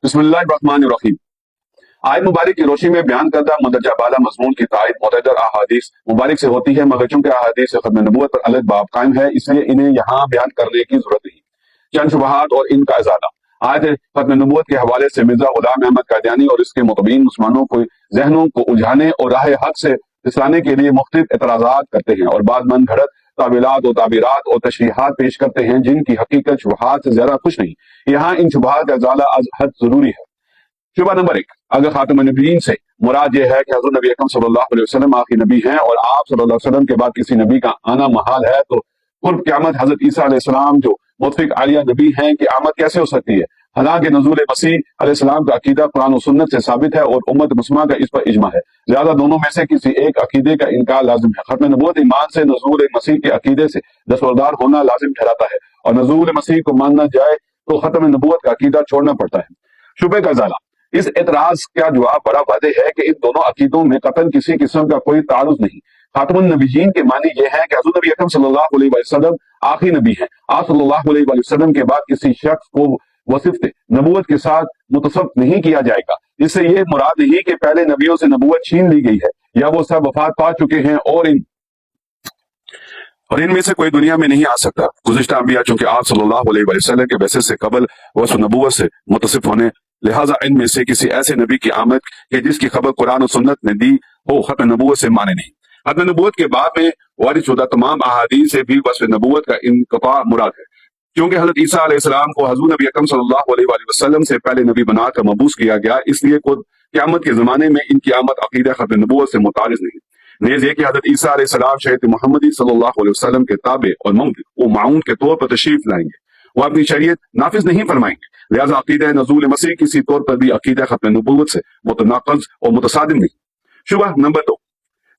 بسم اللہ الرحمن الرحیم۔ آیت مبارک کی روشنی میں بیان کردہ مندرجہ بالا مضمون کی تائید معتبر احادیث مبارک سے ہوتی ہے، مگر چونکہ احادیث سے ختم نبوت پر الگ باب قائم ہے، اس لیے انہیں یہاں بیان کرنے کی ضرورت نہیں۔ چند شبہات اور ان کا ازالہ۔ آیت ختم نبوت کے حوالے سے مرزا غلام احمد قادیانی اور اس کے متبعین مسلمانوں کو ذہنوں کو الجھانے اور راہ حق سے پھسلانے کے لیے مختلف اعتراضات کرتے ہیں اور بعض من گھڑت تعویلات و تعبیرات اور تشریحات پیش کرتے ہیں جن کی حقیقت شبہات سے زیادہ کچھ نہیں۔ یہاں ان شبہات کا ازالہ از حد ضروری ہے۔ شبہ نمبر 1، اگر خاتم النبیین سے مراد یہ ہے کہ حضرت نبی اکرم صلی اللہ علیہ وسلم آخری نبی ہیں اور آپ صلی اللہ علیہ وسلم کے بعد کسی نبی کا آنا محال ہے، تو قرب قیامت حضرت عیسیٰ علیہ السلام جو متفق عالیہ نبی ہیں کی آمد کیسے ہو سکتی ہے؟ حالانکہ نزول مسیح علیہ السلام کا عقیدہ قرآن و سنت سے ثابت ہے اور امت مسلمہ کا اس پر اجماع ہے، لہذا دونوں میں سے کسی ایک عقیدے کا انکار لازم ہے۔ ختم نبوت ایمان سے نزول مسیح کے عقیدے سے دستبردار ہونا لازم ٹھہراتا ہے، اور نزول مسیح کو ماننا جائے تو ختم نبوت کا عقیدہ چھوڑنا پڑتا ہے۔ شبہ کا ازالہ۔ اس اعتراض کا جواب بڑا واضح ہے کہ ان دونوں عقیدوں میں قطعاً کسی قسم کا کوئی تعارض نہیں۔ خاتم النبیین کے معنی یہ ہے کہ حضرت نبی اکرم صلی اللہ علیہ وسلم آخری نبی ہیں۔ آپ صلی اللہ علیہ وسلم کے بعد کسی شخص کو وصفت نبوت کے ساتھ متصف نہیں کیا جائے گا۔ اس سے یہ مراد نہیں کہ پہلے نبیوں سے نبوت چھین لی گئی ہے یا وہ سب وفات پا چکے ہیں اور ان میں سے کوئی دنیا میں نہیں آ سکتا۔ گزشتہ انبیاء چونکہ آپ صلی اللہ علیہ وسلم کے بعثت سے قبل وصف نبوت سے متصف ہونے، لہٰذا ان میں سے کسی ایسے نبی کی آمد کہ جس کی خبر قرآن و سنت نے دی ہو ختم نبوت سے مانے نہیں۔ ختم نبوت کے بعد میں وارد شدہ تمام احادیث سے بھی وصف نبوت کا انقطاع مراد ہے، کیونکہ حضرت عیسیٰ علیہ السلام کو حضور نبی اکرم صلی اللہ علیہ وآلہ وسلم سے پہلے نبی بنا کر مبعوث کیا گیا، اس لیے خود قیامت کے زمانے میں ان کی آمد عقیدہ ختم نبوت سے متعارض نہیں۔ نیز یہ کہ حضرت عیسیٰ علیہ السلام شریعت محمدی صلی اللہ علیہ وسلم کے تابع اور معاون کے طور پر تشریف لائیں گے، وہ اپنی شریعت نافذ نہیں فرمائیں گے، لہذا عقیدہ نزول مسیح کسی طور پر بھی عقیدہ ختم نبوت سے متناقض اور متصادم نہیں۔ شبہ نمبر 2،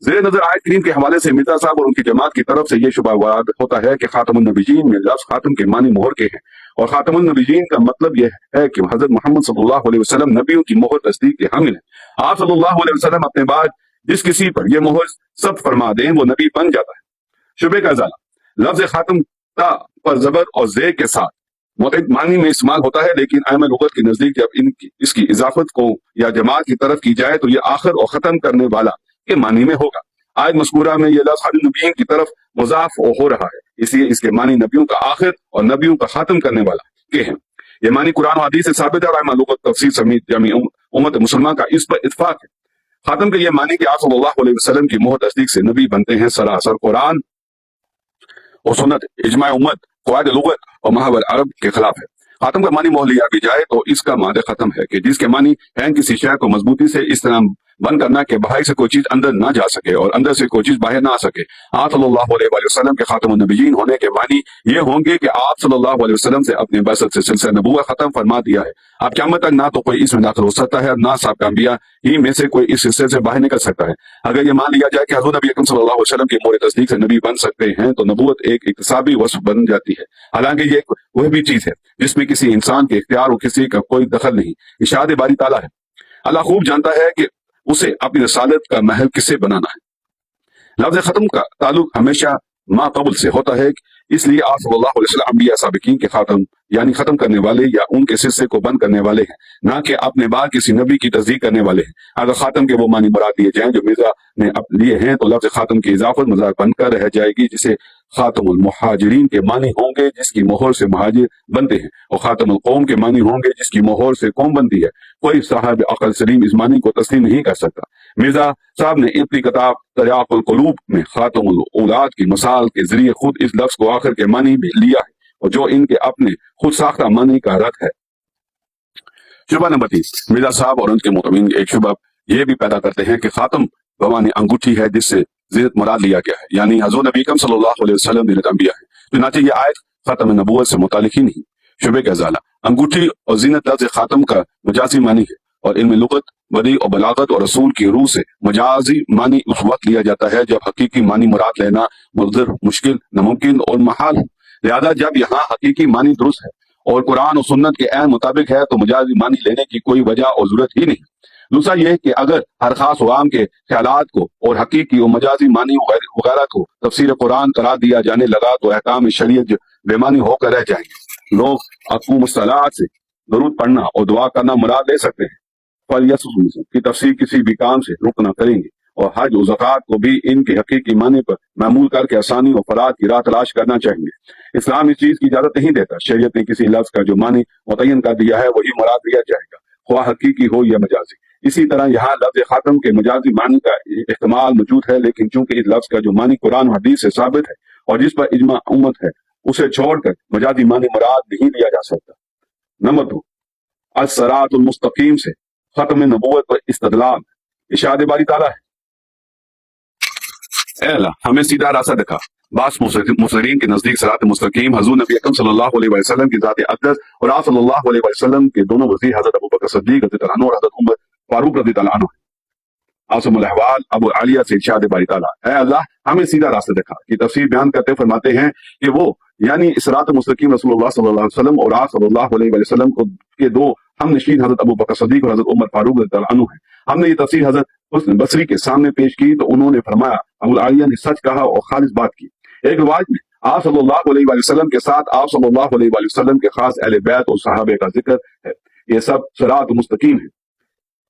زیر نظر آیت کریم کے حوالے سے مرزا صاحب اور ان کی جماعت کی طرف سے یہ شبہ وارد ہوتا ہے کہ خاتم النبیین میں لفظ خاتم کے معنی مہر کے ہیں، اور خاتم النبیین کا مطلب یہ ہے کہ حضرت محمد صلی اللہ علیہ وسلم نبیوں کی مہر تصدیق کے حامل ہیں۔ آپ صلی اللہ علیہ وسلم اپنے بعد جس کسی پر یہ مہر سب فرما دیں وہ نبی بن جاتا ہے۔ شبہ کا ازالہ۔ لفظ خاتم تا پر زبر اور زیر کے ساتھ متعدد معنی میں استعمال ہوتا ہے، لیکن ائمہ لغت کے نزدیک جب اس کی اضافت کو یا جماعت کی طرف کی جائے تو یہ آخر اور ختم کرنے والا کے معنی میں ہوگا۔ آیت مذکورہ میں یہ لفظ خاتم النبیین کی طرف مضاف ہو رہا ہے، اس لیے اس کے معنی نبیوں کا آخر اور نبیوں کا خاتم کرنے والا کے ہیں۔ یہ معنی قرآن و حدیث سے ثابت ہے اور ائمہ لغت تفسیر سمیت جامع امت مسلمہ کا اس پر اتفاق ہے۔ خاتم کے یہ معنی کہ آپ صلی اللہ علیہ وسلم کی مہر تصدیق سے نبی بنتے ہیں سراسر قرآن اور سنت، اجماع امت، قواعد لغت اور محاور عرب کے خلاف ہے۔ خاتم کا معنی مہر لیا بھی جائے تو اس کا معنی ختم ہے کہ جس کے معنی ہے کسی شے کو مضبوطی سے اس طرح بند کرنا کہ باہر سے کوئی چیز اندر نہ جا سکے اور اندر سے کوئی چیز باہر نہ آ سکے۔ آپ صلی اللہ علیہ وآلہ وسلم کے خاتم النبیین ہونے کے معنی یہ ہوں گے کہ آپ صلی اللہ علیہ وسلم سے اپنے بعثت سے سلسلہ نبوت ختم فرما دیا ہے۔ اب قیامت تک نہ تو کوئی اس میں داخل ہو سکتا ہے، نہ سابقہ انبیاء ہی میں سے کوئی اس سلسلے سے باہر نکل سکتا ہے۔ اگر یہ مان لیا جائے کہ حضور نبی اکرم صلی اللہ علیہ وسلم کی مہر تصدیق سے نبی بن سکتے ہیں تو نبوت ایک اکتسابی وصف بن جاتی ہے، حالانکہ یہ وہ بھی چیز ہے جس میں کسی انسان کے اختیار اور کسی کا کوئی دخل نہیں، ارشاد باری تعالیٰ ہے۔ اللہ خوب جانتا ہے کہ اسے اپنی رسالت کا محل کس سے بنانا ہے۔ لفظ ختم کا تعلق ہمیشہ ما قبل سے ہوتا ہے، اس لیے آپ صلی اللہ علیہ وسلم انبیاء سابقین کے خاتم یعنی ختم کرنے والے یا ان کے سلسلے کو بند کرنے والے ہیں، نہ کہ اپنے بعد کسی نبی کی تصدیق کرنے والے ہیں۔ اگر خاتم کے وہ معنی مراد لیے جائیں جو مرزا نے لیے ہیں تو لفظ خاتم کی اضافت مذاق بن کر رہ جائے گی، جسے خاتم المہاجرین کے معنی ہوں گے جس کی مہر سے مہاجر بنتے ہیں، اور خاتم القوم کے معنی ہوں گے جس کی مہر سے قوم بنتی ہے۔ کوئی صاحب عقل سلیم اس معنی کو تسلیم نہیں کر سکتا۔ مرزا صاحب نے اپنی کتاب تریاق القلوب میں خاتم الاولاد کی مثال کے ذریعے خود اس لفظ کو آخر کے معنی بھی لیا ہے، اور جو ان کے اپنے خود ساختہ معنی کا رد ہے۔ شبہ نمبر 3، مرزا صاحب اور ان کے متبعین ایک شبہ یہ بھی پیدا کرتے ہیں کہ خاتم بمعنی انگوٹھی ہے جس سے زینت مراد لیا گیا ہے، یعنی حضور نبی اکرم صلی اللہ علیہ وسلم زینت انبیاء ہے، چنانچہ یہ آیت ختم نبوت سے متعلق ہی نہیں۔ شبہ کا ازالہ۔ انگوٹھی اور زینت لفظ خاتم کا مجازی معنی ہے، اور ان میں لغت، بدیع اور بلاغت اور رسول کی روح سے مجازی معنی اس وقت لیا جاتا ہے جب حقیقی معنی مراد لینا مضر، مشکل، ناممکن اور محال ہے۔ لہذا جب یہاں حقیقی معنی درست ہے اور قرآن و سنت کے عین مطابق ہے تو مجازی معنی لینے کی کوئی وجہ اور ضرورت ہی نہیں۔ دوسرا یہ کہ اگر ہر خاص و عام کے خیالات کو اور حقیقی و مجازی معنی وغیرہ کو تفسیر قرآن قرار دیا جانے لگا تو احکام شریعت بے معنی ہو کر رہ جائیں گے۔ لوگ اقوم الصلاۃ سے درود پڑھنا اور دعا کرنا مراد لے سکتے ہیں۔ فَلْيَسُمْ کی تفسیر کسی بھی کام سے رک نہ کریں گے، اور حج و زکوٰۃ کو بھی ان کے حقیقی معنی پر معمول کر کے آسانی اور فرات کی راہ تلاش کرنا چاہیے۔ اسلام اس چیز کی اجازت نہیں دیتا۔ شریعت نے کسی لفظ کا جو معنی متعین کر دیا ہے وہی مراد لیا جائے گا، خواہ حقیقی ہو یا مجازی۔ اسی طرح یہاں لفظ خاتم کے مجازی معنی کا احتمال موجود ہے، لیکن چونکہ اس لفظ کا جو معنی قرآن و حدیث سے ثابت ہے اور جس پر اجماع امت ہے، اسے چھوڑ کر مجازی معنی مراد نہیں لیا جا سکتا۔ نمبر 2، الصراط المستقیم سے ختم نبوت پر استدلال۔ ارشاد باری تعالیٰ ہے، اے اللہ ہمیں سیدھا راستہ دکھا۔ بعض مفسرین کے نزدیک صراط مستقیم حضور نبی اکرم صلی اللہ علیہ وسلم کی ذات اقدس اور آپ صلی اللہ علیہ وسلم کے دونوں وزیر حضرت ابوبکر صدیق رضی اللہ عنہ اور حضرت عمر فاروق رضی اللہ عنہ ہیں۔ عاصم الاحوال ابو عالیہ سے ارشاد باری تعالیٰ، اے اللہ ہمیں سیدھا راستہ دکھا کی تفسیر بیان کرتے فرماتے ہیں کہ وہ یعنی صراط مستقیم رسول اللہ صلی اللہ علیہ وسلم اور آپ صلی اللہ علیہ وسلم کے دو ہم نشین حضرت ابوبکر صدیق اور حضرت عمر فاروق رضی اللہ عنہ ہیں۔ ہم نے یہ تفسیر حضرت حسن بصری کے سامنے پیش کی تو انہوں نے فرمایا ابو عالیہ نے سچ کہا اور خالص بات کی۔ ایک روایت میں آپ صلی اللہ علیہ وسلم کے ساتھ آپ صلی اللہ علیہ وسلم کے خاص اہل بیت اور صحابہ کا ذکر ہے، یہ سب صراط مستقیم ہے۔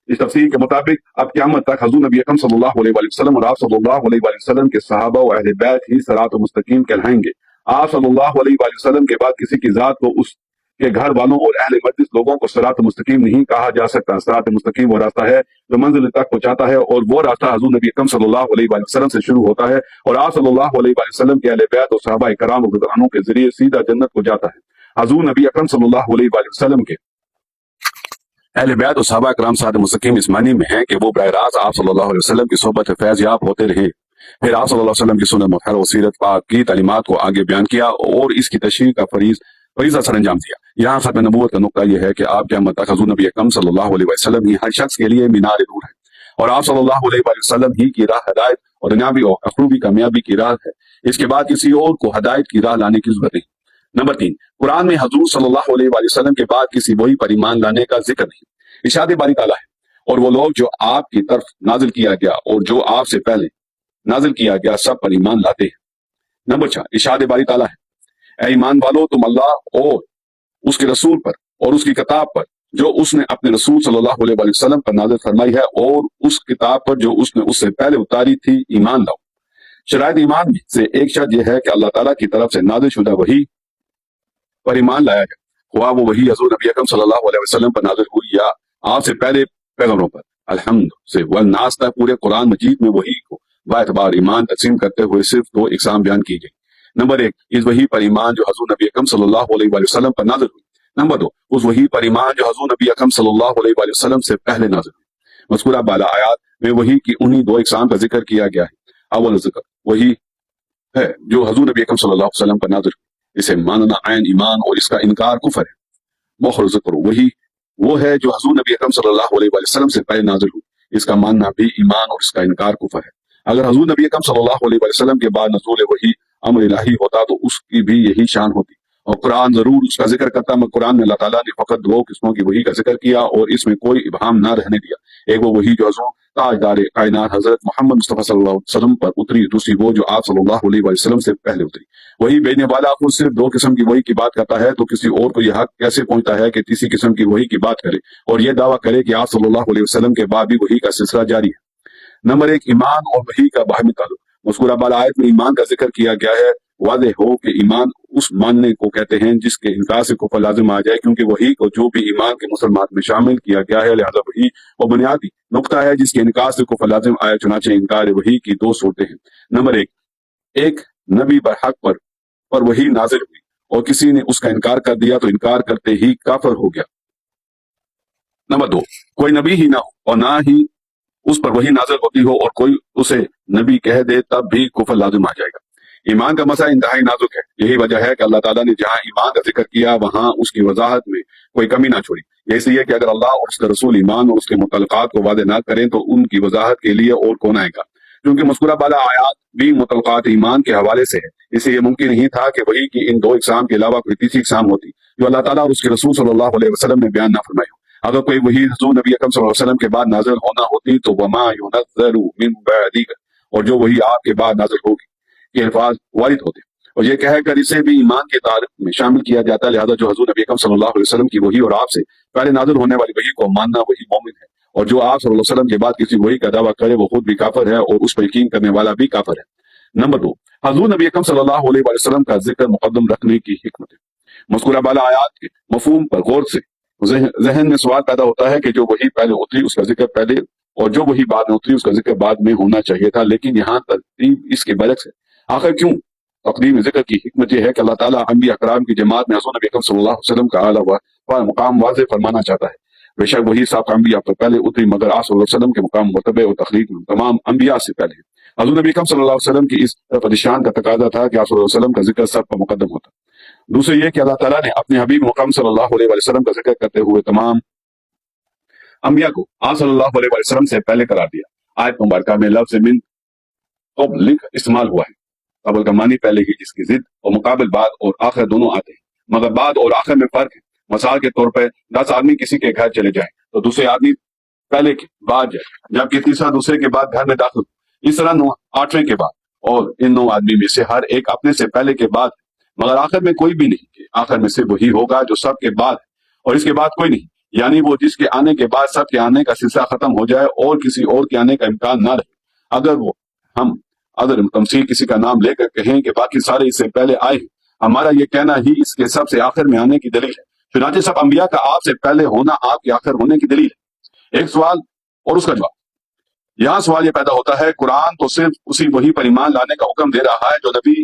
اس تفسیر کے مطابق اب قیامت تک حضور نبی اکرم صلی اللہ علیہ وسلم اور آپ صلی اللہ علیہ وسلم کے صحابہ و اہل بیت ہی صراط مستقیم کہلائیں گے۔ آپ صلی اللہ علیہ وسلم کے بعد کسی کی ذات کو اس کے گھر والوں اور اہل مجلس لوگوں کو صراط مستقیم نہیں کہا جا سکتا۔ صراط مستقیم وہ راستہ ہے جو منزل تک پہنچاتا ہے، اور وہ راستہ حضور نبی اکرم صلی اللہ علیہ وسلم سے شروع ہوتا ہے اور آپ صلی اللہ علیہ وسلم کے اہل بیت اور صحابہ کرام و رضوانوں کے ذریعے سیدھا جنت کو جاتا ہے۔ حضور نبی اکرم صلی اللہ علیہ وسلم کے اہل بیت اور صحابہ کرام صراط مستقیم اس معنی میں ہیں کہ وہ براہ راست آپ صلی اللہ علیہ وسلم کی صحبت فیض یاب ہوتے رہے، پھر آپ صلی اللہ علیہ وسلم کی سنت مطہرہ و سیرت پاک کی تعلیمات کو آگے بیان کیا اور اس کی تشریح کا فریضہ سر انجام دیا۔ یہاں ختم نبوت کا نقطہ یہ ہے کہ آپ قیامت تک حضور نبی اکرم صلی اللہ علیہ وسلم ہی ہر شخص کے لیے مینار نور ہے، اور آپ صلی اللہ علیہ وسلم ہی کی راہ ہدایت اور دنیاوی اور اخروی کامیابی کی راہ ہے۔ اس کے بعد کسی اور کو ہدایت کی راہ لانے کی ضرورت نہیں۔ نمبر 3، قرآن میں حضور صلی اللہ علیہ وسلم کے بعد کسی وحی پر ایمان لانے کا ذکر نہیں۔ ارشاد باری تعالیٰ ہے، اور وہ لوگ جو آپ کی طرف نازل کیا گیا اور جو آپ سے پہلے نازل کیا گیا سب پر ایمان لاتے ہیں۔ نمبر 4، ارشاد باری تعالیٰ ہے، اے ایمان والو تم اللہ اور اس کے رسول پر اور اس کی کتاب پر جو اس نے اپنے رسول صلی اللہ علیہ وسلم پر نازل فرمائی ہے اور اس کتاب پر جو اس نے اس سے پہلے اتاری تھی ایمان لاؤ۔ شرائط ایمان میں سے ایک شرط یہ ہے کہ اللہ تعالیٰ کی طرف سے نازل شدہ وحی پر ایمان لایا جائے، خواہ وہ وحی حضور نبی اکرم صلی اللہ علیہ وسلم پر نازل ہوئی یا آپ سے پہلے پیغمبروں پر۔ الحمد سے والناس تک پورے قرآن مجید میں وحی کو با اعتبار ایمان تقسیم کرتے ہوئے صرف 2 اقسام بیان کی گئی۔ نمبر 1، اس وحی پر ایمان جو حضور نبی اکرم صلی اللہ علیہ وسلم پر نازل ہوئی۔ نمبر 2، اس وحی پر ایمان جو حضور نبی اکرم صلی اللہ علیہ وسلم سے پہلے نازل ہوئی۔ مذکورہ بالا آیات میں وحی کی انہی 2 اقسام کا ذکر کیا گیا ہے۔ اول ذکر وحی ہے جو حضور نبی اکرم صلی اللہ علیہ وسلم پر نازل ہوئی، اسے ماننا عین ایمان اور اس کا انکار کفر ہے۔ مؤخر ذکر وحی وہ ہے جو حضور نبی اکرم صلی اللہ علیہ وسلم سے پہلے نازل ہوئی، اس کا ماننا بھی ایمان اور اس کا انکار کفر ہے۔ اگر حضور نبی اکرم صلی اللہ علیہ وسلم کے بعد نزول وحی امر الہی ہوتا تو اس کی بھی یہی شان ہوتی، اور قرآن ضرور اس کا ذکر کرتا، مگر قرآن میں اللہ تعالیٰ نے فقط 2 قسموں کی وحی کا ذکر کیا اور اس میں کوئی ابہام نہ رہنے دیا۔ ایک وہ وحی جو حضور تاجدار کائنات حضرت محمد مصطفیٰ صلی اللہ علیہ وسلم پر اتری، دوسری وہ جو آپ صلی اللہ علیہ وسلم سے پہلے اتری۔ وحی بھیجنے والا خود صرف 2 قسم کی وحی کی بات کرتا ہے، تو کسی اور کو یہ حق کیسے پہنچتا ہے کہ تیسری قسم کی وحی کی بات کرے اور یہ دعویٰ کرے کہ آپ صلی اللہ علیہ وسلم کے بعد بھی وحی کا سلسلہ جاری ہے۔ نمبر 1، ایمان اور وحی کا باہمی تعلق۔ مذکورہ بالا آیت میں ایمان کا ذکر کیا گیا ہے۔ واضح ہو کہ ایمان اس ماننے کو کہتے ہیں جس کے انکار سے کفر لازم آ جائے، کیونکہ وحی کو جو بھی ایمان کے مسلمات میں شامل کیا گیا ہے، لہذا وحی وہ بنیادی نقطہ ہے جس کے انکار سے کفر لازم آئے۔ چنانچہ انکار وحی کی 2 صورتیں ہیں۔ نمبر 1، ایک نبی برحق پر وحی نازل ہوئی اور کسی نے اس کا انکار کر دیا تو انکار کرتے ہی کافر ہو گیا۔ نمبر 2، کوئی نبی ہی نہ ہو اور نہ ہی اس پر وحی نازل ہوتی ہو اور کوئی اسے نبی کہہ دے تب بھی کفر لازم آ جائے گا۔ ایمان کا مسئلہ انتہائی نازک ہے، یہی وجہ ہے کہ اللہ تعالیٰ نے جہاں ایمان کا ذکر کیا وہاں اس کی وضاحت میں کوئی کمی نہ چھوڑی۔ یہ اس لیے کہ اگر اللہ اور اس کا رسول ایمان اور اس کے متعلقات کو واضح نہ کریں تو ان کی وضاحت کے لیے اور کون آئے گا۔ کیونکہ مذکورہ بالا آیات بھی متعلقات ایمان کے حوالے سے ہے، اس لیے یہ ممکن نہیں تھا کہ وحی کی ان 2 اقسام کے علاوہ کوئی تیسری اقسام ہوتی جو اللہ تعالیٰ اور اس کے رسول صلی اللہ علیہ وسلم نے بیان نہ فرمائی ہو۔ اگر کوئی وحی حضور نبی اکرم صلی اللہ علیہ وسلم کے بعد نازل ہونا ہوتی تو وما ينزل من بعدک، اور جو وحی آپ کے بعد نازل ہوگی کے الفاظ وارد ہوتے، اور یہ کہہ کر اسے بھی ایمان کے تعارف میں شامل کیا جاتا ہے، لہذا جو حضور نبی اکرم صلی اللہ علیہ وسلم کی وحی اور آپ سے پہلے نازل ہونے والی وحی کو ماننا وہی مومن ہے، اور جو آپ صلی اللہ علیہ وسلم کے بعد کسی وحی کا دعویٰ کرے وہ خود بھی کافر ہے اور اس پر یقین کرنے والا بھی کافر ہے۔ نمبر 2، حضور نبی اکرم صلی اللہ علیہ وسلم کا ذکر مقدم رکھنے کی حکمت ہے۔ مذکورہ بالا آیات کے مفہوم پر غور سے ذہن میں سوال پیدا ہوتا ہے کہ جو وحی پہلے اتری اس کا ذکر پہلے اور جو وحی بعد میں اتری اس کا ذکر بعد میں ہونا چاہیے تھا، لیکن یہاں ترتیب اس کے برعکس ہے۔ آخر کیوں؟ تقدیم ذکر کی حکمت یہ ہے کہ اللہ تعالیٰ انبیاء کرام کی جماعت میں حضور نبی اکرم صلی اللہ علیہ وسلم کا اعلیٰ مقام واضح فرمانا چاہتا ہے۔ بے شک وہی سابقہ انبیاء پر پہلے اتری، مگر آپ صلی اللہ علیہ وسلم کے مقام مرتبہ اور تخلیق میں تمام انبیاء سے پہلے ہے۔ حضور نبی اکرم صلی اللہ علیہ وسلم کی اس پریشان کا تقاضا تھا کہ آپ صلی اللہ علیہ وسلم کا ذکر سب پر مقدم ہوتا۔ دوسرے یہ کہ اللہ تعالیٰ نے اپنے حبیب مقام صلی اللہ علیہ وسلم کا ذکر کرتے ہوئے تمام انبیاء کو آپ صلی اللہ علیہ وسلم سے پہلے قرار دیا۔ آیت مبارکہ میں لفظ من قبل استعمال ہوا ہے۔ قبل کا معنی پہلے ہی، جس کی ضد اور مقابل بعد اور آخر دونوں آتے ہیں، مگر بعد اور آخر میں فرق ہے۔ مثال کے طور پر 10 آدمی کسی کے گھر چلے جائیں تو دوسرے آدمی پہلے کے بعد جائے، جبکہ تیسرا دوسرے کے بعد گھر میں داخل ہو، اس طرح 8ویں کے بعد، اور ان 9 آدمی میں سے ہر ایک اپنے سے پہلے کے بعد ہے، مگر آخر میں کوئی بھی نہیں، کہ آخر میں سے وہی ہوگا جو سب کے بعد ہے اور اس کے بعد کوئی نہیں، یعنی وہ جس کے آنے کے بعد سب کے آنے کا سلسلہ ختم ہو جائے اور کسی اور کے آنے کا امکان نہ رہے۔ اگر تمثیل کسی کا نام لے کر کہیں کہ باقی سارے اس سے پہلے آئے ہیں، ہمارا یہ کہنا ہی اس کے سب سے آخر میں آنے کی دلیل ہے۔ چنانچہ سب انبیاء کا آپ سے پہلے ہونا آپ کے آخر ہونے کی دلیل ہے۔ ایک سوال اور اس کا جواب۔ یہاں سوال یہ پیدا ہوتا ہے، قرآن تو صرف اسی وحی پر ایمان لانے کا حکم دے رہا ہے جو نبی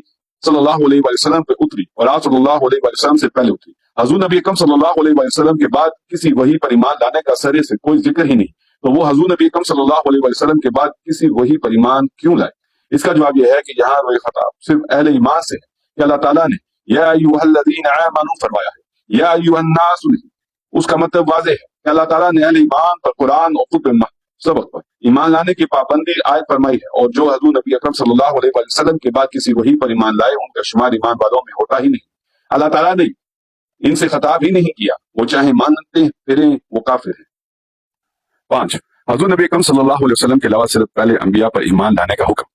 صلی اللہ علیہ وسلم پہ اتری اور آپ صلی اللہ علیہ وسلم سے پہلے اتری۔ حضور نبی اکرم صلی اللہ علیہ وسلم کے بعد کسی وحی پر ایمان لانے کا سرے سے کوئی ذکر ہی نہیں، تو وہ حضور نبی اکرم صلی اللہ علیہ وسلم کے بعد کسی وحی پر ایمان کیوں لائے؟ اس کا جواب یہ ہے کہ یہاں روئے خطاب صرف اہل ایمان سے ہے کہ اللہ تعالیٰ نے یا ایھا الذین آمنوا فرمایا ہے، یا ایھا الناس نہیں۔ اس کا مطلب واضح ہے کہ اللہ تعالیٰ نے اہل ایمان پر قرآن اور خطب سبق پر ایمان لانے کی پابندی عائد فرمائی ہے، اور جو حضور نبی اکرم صلی اللہ علیہ وسلم کے بعد کسی وحی پر ایمان لائے ان کا شمار ایمان والوں میں ہوتا ہی نہیں۔ اللہ تعالیٰ نے ان سے خطاب ہی نہیں کیا، وہ چاہے مانتے پھریں وہ کافر ہیں۔ 5، حضور نبی اکرم صلی اللہ علیہ وسلم کے علاوہ صرف پہلے انبیاء پر ایمان لانے کا حکم۔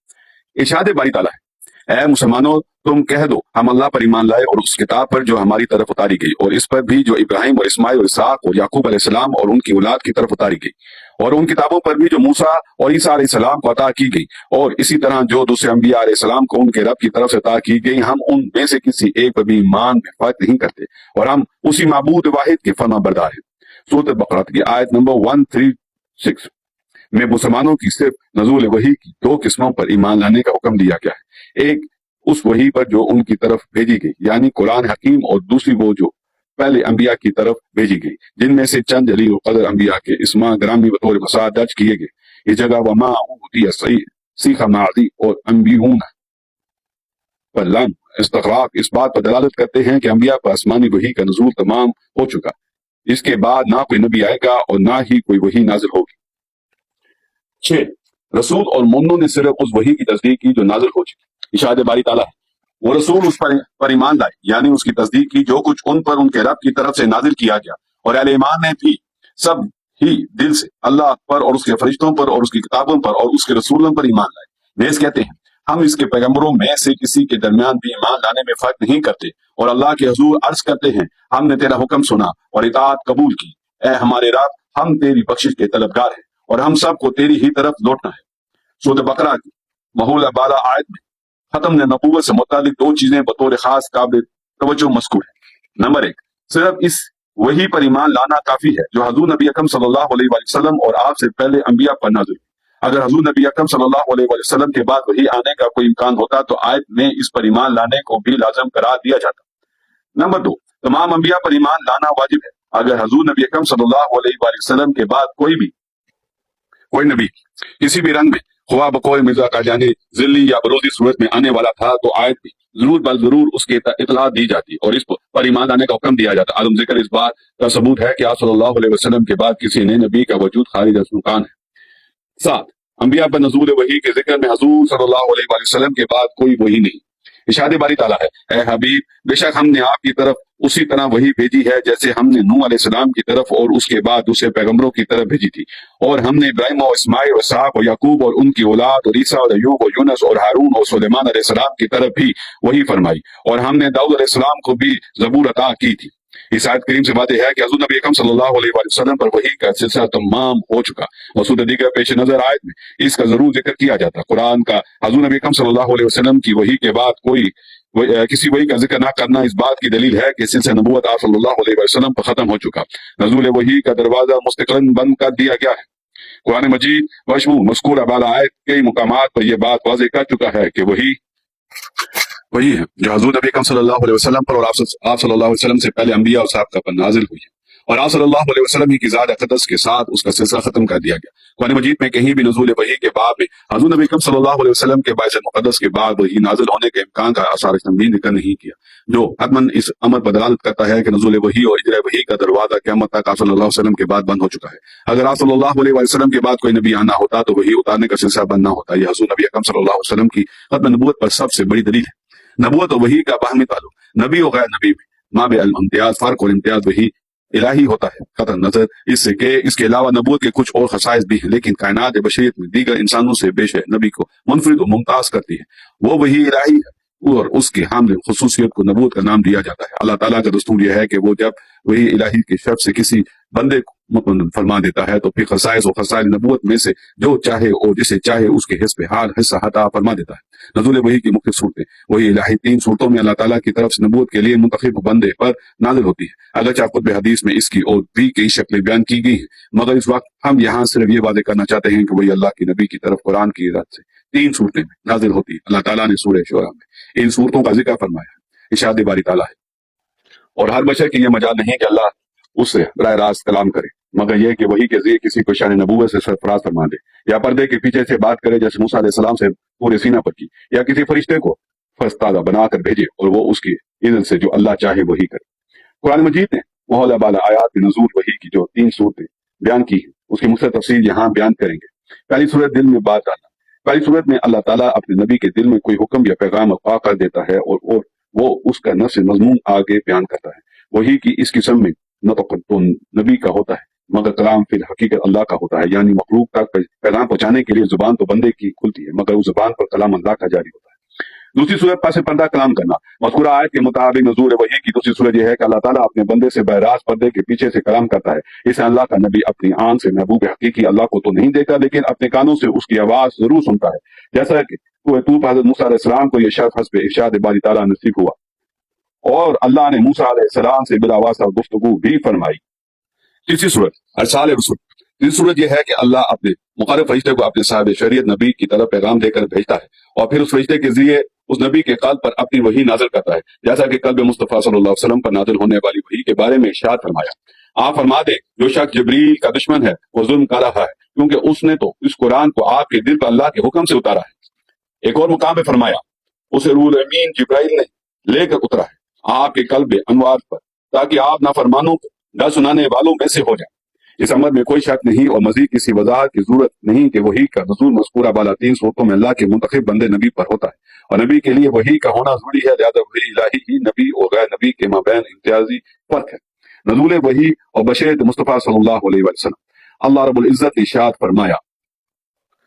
ارشاد باری تعالیٰ ہے، اے مسلمانوں تم کہہ دو ہم اللہ پر ایمان لائے اور اس کتاب پر جو ہماری طرف اتاری گئی، اور اس پر بھی جو ابراہیم اور اسماعیل اور اسحاق اور یعقوب علیہ السلام اور ان کی اولاد کی طرف اتاری گئی، اور ان کتابوں پر بھی جو موسیٰ اور عیسیٰ علیہ السلام کو عطا کی گئی، اور اسی طرح جو دوسرے انبیاء علیہ السلام کو ان کے رب کی طرف سے عطا کی گئی۔ ہم ان میں سے کسی ایک پر بھی ایمان میں فرق نہیں کرتے، اور ہم اسی معبود واحد کے فرما بردار ہیں۔ سورۃ البقرہ کی آیت نمبر 136 میں مسلمانوں کی صرف نزول وحی کی 2 قسموں پر ایمان لانے کا حکم دیا گیا ہے، ایک اس وحی پر جو ان کی طرف بھیجی گئی یعنی قرآن حکیم، اور دوسری وہ جو پہلے انبیاء کی طرف بھیجی گئی، جن میں سے چند جلیل القدر انبیاء کے اسماء گرامی بطور مساعد درج کیے گئے۔ اس جگہ وما اوتی سیخ ماضی اور انبیون پر لم استغراق اس بات پر دلالت کرتے ہیں کہ انبیاء پر آسمانی وحی کا نزول تمام ہو چکا، اس کے بعد نہ کوئی نبی آئے گا اور نہ ہی کوئی وحی نازل ہوگی۔ 6، رسول اور مومنوں نے صرف اس وحی کی تصدیق کی جو نازل ہو چکی۔ ارشاد باری تعالیٰ ہے، وہ رسول اس پر ایمان لائے یعنی اس کی تصدیق کی جو کچھ ان پر ان کے رب کی طرف سے نازل کیا گیا، اور اہل ایمان نے بھی سب ہی دل سے اللہ پر اور اس کے فرشتوں پر اور اس کی کتابوں پر اور اس کے رسولوں پر ایمان لائے۔ نیز کہتے ہیں ہم اس کے پیغمبروں میں سے کسی کے درمیان بھی ایمان لانے میں فرق نہیں کرتے، اور اللہ کے حضور عرض کرتے ہیں ہم نے تیرا حکم سنا اور اطاعت قبول کی، اے ہمارے رب ہم تیری بخشش کے طلبگار ہیں اور ہم سب کو تیری ہی طرف لوٹنا ہے۔ سورۃ بقرہ کی محول بالا آیت میں ختم نبوت سے متعلق 2 چیزیں بطور خاص قابل توجہ مذکور ہیں۔ نمبر 1، صرف اس وحی پر ایمان لانا کافی ہے جو حضور نبی اکرم صلی اللہ علیہ وسلم اور آپ سے پہلے انبیاء پر نازل ہوئی۔ اگر حضور نبی اکرم صلی اللہ علیہ وسلم کے بعد وحی آنے کا کوئی امکان ہوتا تو آیت میں اس پر ایمان لانے کو بھی لازم قرار دیا جاتا۔ نمبر 2، تمام انبیاء پر ایمان لانا واجب ہے۔ اگر حضور نبی اکرم صلی اللہ علیہ وسلم کے بعد کوئی نبی کسی بھی رنگ میں خواہ بقول مرزا قادیانی ذلی یا بروزی صورت میں آنے والا تھا تو آیت بھی ضرور بل ضرور اس کی اطلاع دی جاتی اور اس پر ایمان لانے کا حکم دیا جاتا۔ عدم ذکر اس بات کا ثبوت ہے کہ آپ صلی اللہ علیہ وسلم کے بعد کسی نئے نبی کا وجود خارج از امکان ہے۔ 7، انبیاء پر نزول وحی کے ذکر میں حضور صلی اللہ علیہ وسلم کے بعد کوئی وحی نہیں، ارشاد باری تعالیٰ ہے، اے حبیب بے شک ہم نے آپ کی طرف اسی طرح وہی بھیجی ہے جیسے ہم نے نوح علیہ السلام کی طرف اور اس کے بعد دوسرے پیغمبروں کی طرف بھیجی تھی، اور ہم نے ابراہیم اور اسماعیل اور اسحاق اور یعقوب اور ان کی اولاد اور عیسیٰ اور ایوب اور یونس اور ہارون اور سلیمان علیہ السلام کی طرف بھی وہی فرمائی، اور ہم نے داؤد علیہ السلام کو بھی زبور عطا کی تھی۔ اس آیت کریم سے واضح ہے کہ حضور نبی اکرم صلی اللہ علیہ وآلہ وسلم پر وحی کا سلسلہ تمام ہو چکا۔ مسعود دیگر پیش نظر آیت میں اس کا ضرور ذکر کیا جاتا۔ قرآن کا حضور نبی اکرم صلی اللہ علیہ وسلم کی وحی کے بعد کسی وحی کا ذکر نہ کرنا اس بات کی دلیل ہے کہ سلسلہ نبوت آپ صلی اللہ علیہ وسلم پر ختم ہو چکا، نزول وحی کا دروازہ مستقلاً بند کر دیا گیا ہے۔ قرآن مجید بشمول مذکورہ بالا آیت کئی مقامات پر یہ بات واضح کر چکا ہے کہ وہی ہے جو حضور نبی اکرم صلی اللہ علیہ وسلم پر اور آپ صلی اللہ علیہ وسلم سے پہلے انبیاء اور صحابہ پر نازل ہوئی ہے، اور آپ صلی اللہ علیہ وسلم ہی کی ذات اقدس کے ساتھ اس کا سلسلہ ختم کر دیا گیا۔ قرآن مجید میں کہیں بھی نزول وحی کے باب میں حضور نبی اکرم صلی اللہ علیہ وسلم کے باعث مقدس کے بعد وحی نازل ہونے کے امکان کا آثار تنبیہ ذکر نہیں کیا، جو حتماً اس امر پر دلالت کرتا ہے کہ نزول وحی اور اجرا وحی کا دروازہ قیامت تک آپ صلی اللہ علیہ وسلم کے بعد بند ہو چکا ہے۔ اگر آپ صلی اللہ علیہ وسلم کے بعد کوئی نبی آنا ہوتا تو وحی اتارنے کا سلسلہ بند نہ ہوتا۔ یہ حضور نبی اکرم صلی اللہ علیہ وسلم کی ختم نبوت پر سب سے بڑی دلیل ہے۔ نبوت اور وحی کا باہمی تعلق نبی اور غیر نبی میں مابع امتیاز فرق اور امتیاز وحی الہی ہوتا ہے، قطع نظر اس سے کہ اس کے علاوہ نبوت کے کچھ اور خصائص بھی ہیں، لیکن کائنات بشریت میں دیگر انسانوں سے بے شک نبی کو منفرد اور ممتاز کرتی ہے۔ وہ وحی الہی ہے اور اس کی حامل خصوصیت کو نبوت کا نام دیا جاتا ہے۔ اللہ تعالیٰ کا دستور یہ ہے کہ وہ جب وحی الہی کے شرف سے کسی بندے کو فرما دیتا ہے تو پھر خصائص و خصائل نبوت میں سے جو چاہے اور جسے چاہے اس کے حسب حال حصہ عطا فرما دیتا ہے۔ نزول وحی کی مختلف صورتیں وحی الہی 3 صورتوں میں اللہ تعالیٰ کی طرف سے نبوت کے لیے منتخب بندے پر نازل ہوتی ہے، اگرچہ خطبہ حدیث میں اس کی اور بھی کئی شکلیں بیان کی گئی ہیں، مگر اس وقت ہم یہاں صرف یہ واضح کرنا چاہتے ہیں کہ وہی اللہ کی نبی کی طرف قرآن کی رات سے 3 صورتیں میں نازل ہوتی ہے۔ اللہ تعالیٰ نے سورہ شعراء میں ان صورتوں کا ذکر فرمایا ہے۔ ارشاد باری تعالیٰ ہے، اور ہر بشر کی یہ مجال نہیں کہ اللہ اس سے براہ راست کلام کرے، مگر یہ کہ وہی کے ذریعے کسی کو شان نبوت سے سرفراز فرما دے، یا پردے کے پیچھے سے بات کرے جیسے موسیٰ علیہ السلام سے پورے سینہ پر کی، یا کسی فرشتے کو فرستادہ بنا کر بھیجے اور وہ اس کی اذن سے جو اللہ چاہے وہی کرے۔ قرآن مجید نے محلہ بالا آیات میں نزول وحی کی جو 3 صورتیں بیان کی ہیں اس کی مختصر تفصیل یہاں بیان کریں گے۔ پہلی صورت دل میں بات ڈالنا۔ پہلی صورت میں اللہ تعالیٰ اپنے نبی کے دل میں کوئی حکم یا پیغام عطا کر دیتا ہے اور وہ اس کا نفس مضمون آگے بیان کرتا ہے۔ وحی کی اس قسم میں نطق تو نبی کا ہوتا ہے مگر کلام فی الحقیقت اللہ کا ہوتا ہے، یعنی مخلوق تک پیغام پہنچانے کے لیے زبان تو بندے کی کھلتی ہے مگر اس زبان پر کلام اللہ کا جاری ہوتا ہے۔ دوسری صورت پس پردہ کلام کرنا۔ مذکورہ آیت کے مطابق نزول وحی کی دوسری صورت یہ ہے کہ اللہ تعالیٰ اپنے بندے سے براہ راست پردے کے پیچھے سے کلام کرتا ہے۔ اسے اللہ کا نبی اپنی آن سے محبوب حقیقی اللہ کو تو نہیں دیکھتا لیکن اپنے کانوں سے اس کی آواز ضرور سنتا ہے، جیسا کہ حضرت موسیٰ علیہ السلام کو یہ شرف حسب ارشاد باری تعالیٰ نصیب ہوا، اور اللہ نے موسیٰ علیہ السلام سے بلا واسطہ گفتگو بھی فرمائی۔ تیسری صورت ارسال رسول۔ تیسری صورت یہ ہے کہ اللہ اپنے مقرب فرشتے کو اپنے صاحب شریعت نبی کی طرف پیغام دے کر بھیجتا ہے اور پھر اس فرشتے کے ذریعے اس نبی کے قلب پر اپنی وحی نازل کرتا ہے، جیسا کہ قلب مصطفیٰ صلی اللہ علیہ وسلم پر نازل ہونے والی وحی کے بارے میں ارشاد فرمایا۔ آپ فرما دیں جو شخص جبریل کا دشمن ہے وہ ظلم کر رہا ہے، کیونکہ اس نے تو اس قرآن کو آپ کے دل پر اللہ کے حکم سے اتارا ہے۔ ایک اور مقام پہ فرمایا اسے روح الامین جبرائیل نے لے کر اترا ہے آپ کے قلب انوار پر، تاکہ آپ نافرمانوں کو نہ سنانے والوں میں سے ہو جائیں۔ اس امر میں کوئی شک نہیں اور مزید کسی وضاحت کی ضرورت نہیں کہ وحی کا نزول مذکورہ بالا 3 صورتوں میں اللہ کے منتخب بندے نبی پر ہوتا ہے، اور نبی کے لیے وحی کا ہونا ضروری ہے، لہذا وحی الہی ہی نبی اور غیر نبی کے مابین امتیازی فرق ہے۔ نزول وحی اور بشریت مصطفیٰ صلی اللہ علیہ وسلم۔ اللہ رب العزت نے ارشاد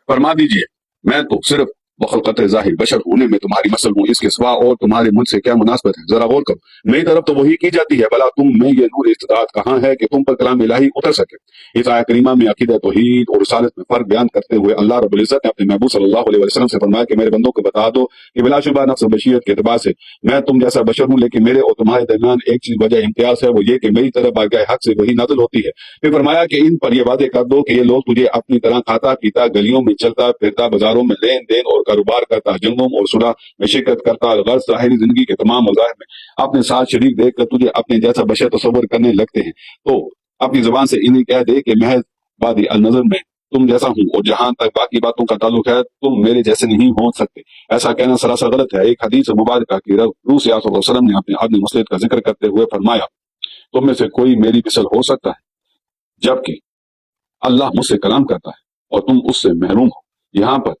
فرما دیجئے میں تو صرف بخلقت ظاہر بشر ہونے میں تمہاری مثل ہوں، اس کے سوا اور تمہارے مجھ سے کیا مناسبت ہے؟ ذرا غور کرو، میری طرف تو وحی کی جاتی ہے، بھلا تم میں یہ نور استطاعت کہاں ہے کہ تم پر کلام الہی اتر سکے؟ اس آیت کریمہ میں عقیدہ توحید اور رسالت میں فرق بیان کرتے ہوئے اللہ رب العزت نے اپنے محبوب صلی اللہ علیہ وسلم سے فرمایا کہ میرے بندوں کو بتا دو کہ بلا شبہ نفس بشریت کے اعتبار سے میں تم جیسا بشر ہوں، لیکن میرے اور تمہارے درمیان ایک چیز وجہ امتیاز ہے، وہ یہ کہ میری طرف بارگاہ حق سے وحی نازل ہوتی ہے۔ پھر فرمایا کہ ان پر یہ واضح کر دو کہ یہ لوگ تجھے اپنی طرح کھاتا پیتا، گلیوں میں چلتا پھرتا، بازاروں میں لین دین اور کاروبار کرتا، جنگوں اور صلح میں شرکت کرتا، غرض ظاہری زندگی کے تمام مظاہر میں اپنے ساتھ شریک دیکھ کر تجھے اپنے جیسا بشر تصور کرنے لگتے ہیں، تو اپنی زبان سے انہیں کہہ دے کہ محض بادی النظر میں تم جیسا ہوں، اور جہاں تک باقی باتوں کا تعلق ہے تم میرے جیسے نہیں ہو سکتے۔ ایسا کہنا سراسر غلط ہے۔ ایک حدیث مبارکہ کی روح سے صلی اللہ علیہ وسلم نے اپنے عدل مسلط کا ذکر کرتے ہوئے فرمایا تم میں سے کوئی میری مثل ہو سکتا ہے جبکہ اللہ مجھ سے کلام کرتا ہے اور تم اس سے محروم ہو۔ یہاں پر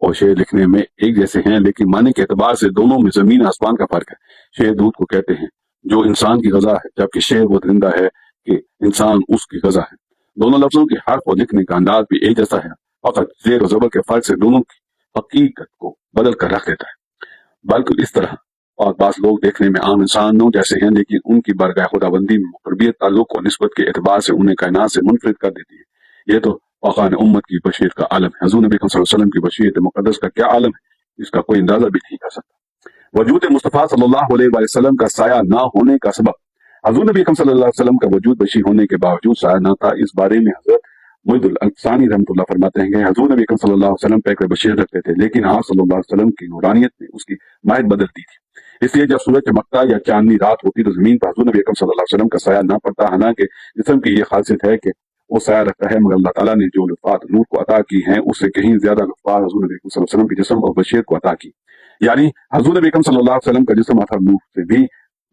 اور شعر لکھنے میں ایک جیسے ہیں، لیکن معنی کے اعتبار سے دونوں میں زمین آسمان کا فرق ہے۔ شعر دودھ کو کہتے ہیں جو انسان کی غذا ہے، جبکہ شعر وہ درندہ ہے کہ انسان اس کی غذا ہے۔ دونوں لفظوں کے حرف اور لکھنے کا انداز بھی ایک جیسا ہے، فقط زیر و زبر کے فرق سے دونوں کی حقیقت کو بدل کر رکھ دیتا ہے۔ بلکہ اس طرح اور بعض لوگ دیکھنے میں عام انسانوں جیسے ہیں، لیکن ان کی بارگاہ خداوندی میں مقربیت تعلق اور نسبت کے اعتبار سے انہیں کائنات سے منفرد کر دیتی ہے۔ یہ تو اوقان امت کی بشریت کا عالم ہے۔ حضور نبی صلی اللہ علیہ وسلم کی بشریت مقدس کا کیا عالم ہے، اس کا کوئی اندازہ بھی نہیں کر سکتا۔ وجود مصطفیٰ صلی اللہ علیہ وآلہ وسلم کا سایہ نہ ہونے کا سبب، حضور نبی صلی اللہ علیہ وسلم کا وجود بشیر ہونے کے باوجود سایہ نہ تھا، اس بارے میں حضرت محد الثانی رحمۃ اللہ فرماتے ہیں کہ حضور نبی صلی اللہ علیہ وسلم پہ بشیر رکھتے تھے، لیکن آپ صلی اللہ علیہ وسلم کی نورانیت نے اس کی ماہیت بدل دی تھی۔ اس لیے جب سورج چمکتا یا چاندنی رات ہوتی تو زمین پر حضور نبی صلی اللہ علیہ وسلم کا سایہ نہ پڑتا، حالانکہ جسم کی یہ خاصیت ہے کہ وہ سایہ رکھتا ہے، مگر اللہ تعالیٰ نے جو لطفات نور کو عطا کی ہیں اس سے کہیں زیادہ لطفات حضور نبی صلی اللہ علیہ وسلم کے جسم اور بشریت کو عطا کی۔ یعنی حضور نبی صلی اللہ علیہ وسلم کا جسم اثر نور سے بھی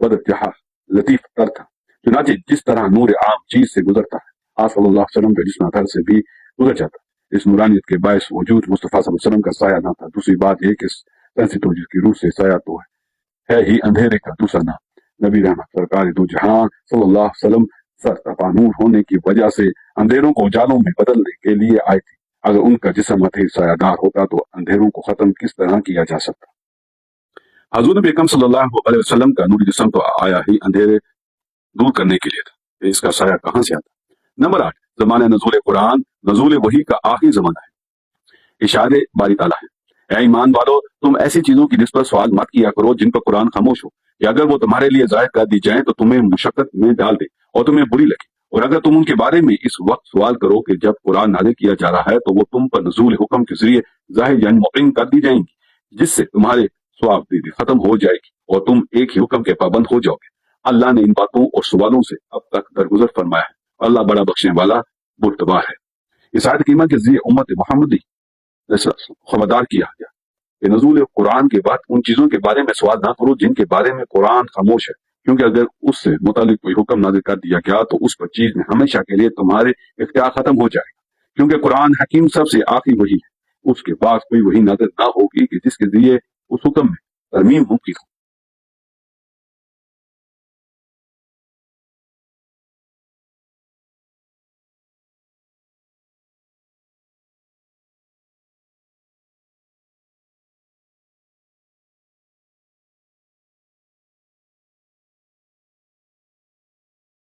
بدجہا لطیف تر تھا، چنانچہ جس طرح نور عام چیز سے گزرتا ہے، آپ صلی اللہ علیہ وسلم کا جسم اثر سے بھی گزر جاتا۔ اس نورانیت کے باعث وجود مصطفیٰ صلی اللہ علیہ وسلم کا سایہ نہ تھا۔ دوسری بات یہ کہ سینسی توجہ کی روح سے سایہ تو ہے ہی اندھیرے کا دوسرا نام۔ نبی رحمت سرکار دو جہاں صلی اللہ علیہ وسلم سر تپا نور ہونے کی وجہ سے اندھیروں کو اجالوں میں بدلنے کے لیے آئے تھے۔ اگر ان کا جسم اتھے سایہ دار ہوتا تو اندھیروں کو ختم کس طرح کیا جا سکتا؟ حضور نبی اکرم صلی اللہ علیہ وسلم کا نوری جسم تو آیا ہی اندھیرے دور کرنے کے لیے تھا، اس کا سایہ کہاں سے آتا؟ نمبر 8، زمانہ نزول قرآن، نزول وحی کا آخری زمانہ ہے۔ اشارے باری تعالیٰ ہے، اے ایمان والو تم ایسی چیزوں کی نسبت سوال مت کیا کرو جن پر قرآن خاموش ہو، کہ اگر وہ تمہارے لیے ظاہر کر دی جائیں تو تمہیں مشقت میں ڈال دے اور تمہیں بری لگے، اور اگر تم ان کے بارے میں اس وقت سوال کرو کہ جب قرآن نازل کیا جا رہا ہے تو وہ تم پر نزول حکم کے ذریعے ظاہر یعنی مقیم کر دی جائیں گی، جس سے تمہارے ثواب دیدی ختم ہو جائے گی اور تم ایک ہی حکم کے پابند ہو جاؤ گے۔ اللہ نے ان باتوں اور سوالوں سے اب تک درگزر فرمایا ہے، اللہ بڑا بخشنے والا بردبار ہے۔ اس آیت کریمہ کے ذریعے امت محمدی خبردار کیا گیا کہ نزول قرآن کے بعد ان چیزوں کے بارے میں سوال نہ کرو جن کے بارے میں قرآن خاموش ہے، کیونکہ اگر اس سے متعلق کوئی حکم نازل کر دیا گیا تو اس پر چیز میں ہمیشہ کے لیے تمہارے اختیار ختم ہو جائے گا، کیونکہ قرآن حکیم سب سے آخری وحی ہے۔ اس کے بعد کوئی وحی نازل نہ ہوگی کہ جس کے ذریعے اس حکم میں ترمیم ممکن ہو۔